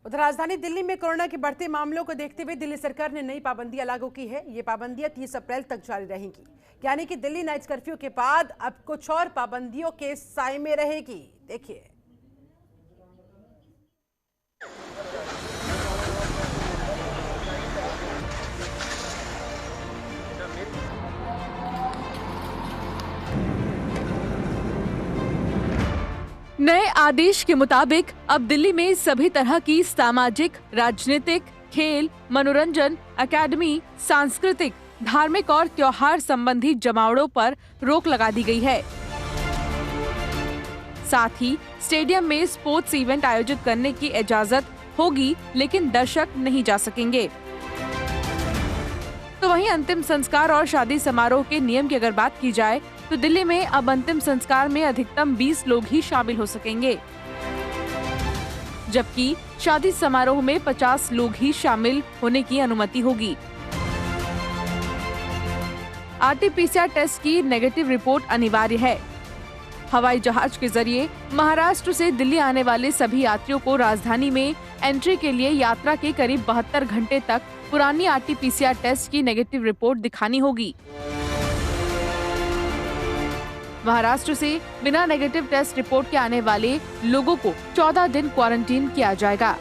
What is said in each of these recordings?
उधर राजधानी दिल्ली में कोरोना के बढ़ते मामलों को देखते हुए दिल्ली सरकार ने नई पाबंदियां लागू की है। ये पाबंदियां 30 अप्रैल तक जारी रहेंगी, यानी कि दिल्ली नाइट कर्फ्यू के बाद अब कुछ और पाबंदियों के साए में रहेगी। देखिए, नए आदेश के मुताबिक अब दिल्ली में सभी तरह की सामाजिक, राजनीतिक, खेल, मनोरंजन, एकेडमी, सांस्कृतिक, धार्मिक और त्योहार संबंधी जमावड़ों पर रोक लगा दी गई है। साथ ही स्टेडियम में स्पोर्ट्स इवेंट आयोजित करने की इजाजत होगी, लेकिन दर्शक नहीं जा सकेंगे। तो वहीं अंतिम संस्कार और शादी समारोह के नियम की अगर बात की जाए तो दिल्ली में अब अंतिम संस्कार में अधिकतम 20 लोग ही शामिल हो सकेंगे, जबकि शादी समारोह में 50 लोग ही शामिल होने की अनुमति होगी। आरटी-पीसीआर टेस्ट की नेगेटिव रिपोर्ट अनिवार्य है। हवाई जहाज के जरिए महाराष्ट्र से दिल्ली आने वाले सभी यात्रियों को राजधानी में एंट्री के लिए यात्रा के करीब 72 घंटे तक पुरानी आरटी-पीसीआर टेस्ट की नेगेटिव रिपोर्ट दिखानी होगी। महाराष्ट्र से बिना नेगेटिव टेस्ट रिपोर्ट के आने वाले लोगों को 14 दिन क्वारंटीन किया जाएगा।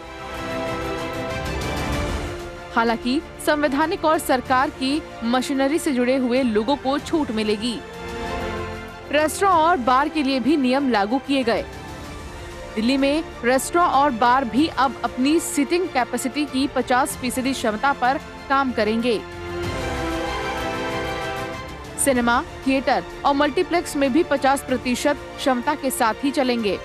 हालांकि संवैधानिक और सरकार की मशीनरी से जुड़े हुए लोगों को छूट मिलेगी। रेस्टोरेंट और बार के लिए भी नियम लागू किए गए। दिल्ली में रेस्टोरेंट और बार भी अब अपनी सीटिंग कैपेसिटी की 50% क्षमता पर काम करेंगे। सिनेमा, थिएटर और मल्टीप्लेक्स में भी 50% क्षमता के साथ ही चलेंगे।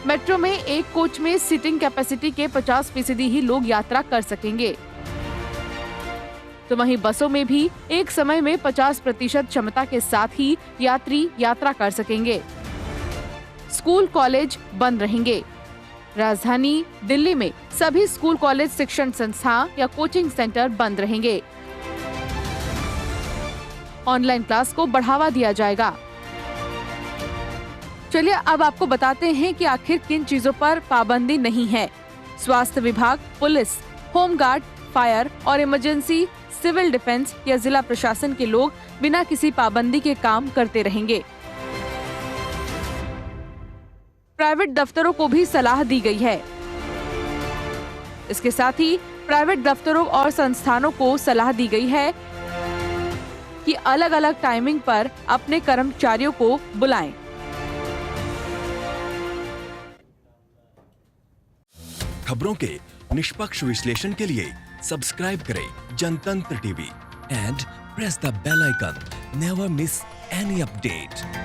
मेट्रो में एक कोच में सीटिंग कैपेसिटी के 50% ही लोग यात्रा कर सकेंगे। तो वहीं बसों में भी एक समय में 50% क्षमता के साथ ही यात्री यात्रा कर सकेंगे। स्कूल कॉलेज बंद रहेंगे। राजधानी दिल्ली में सभी स्कूल कॉलेज, शिक्षण संस्थान या कोचिंग सेंटर बंद रहेंगे। ऑनलाइन क्लास को बढ़ावा दिया जाएगा। चलिए अब आपको बताते हैं कि आखिर किन चीजों पर पाबंदी नहीं है। स्वास्थ्य विभाग, पुलिस, होमगार्ड, फायर और इमरजेंसी, सिविल डिफेंस या जिला प्रशासन के लोग बिना किसी पाबंदी के काम करते रहेंगे। प्राइवेट दफ्तरों को भी सलाह दी गई है। इसके साथ ही प्राइवेट दफ्तरों और संस्थानों को सलाह दी गई है कि अलग अलग टाइमिंग पर अपने कर्मचारियों को बुलाएं। खबरों के निष्पक्ष विश्लेषण के लिए सब्सक्राइब करें Jantantra TV and press the bell icon. Never miss any update.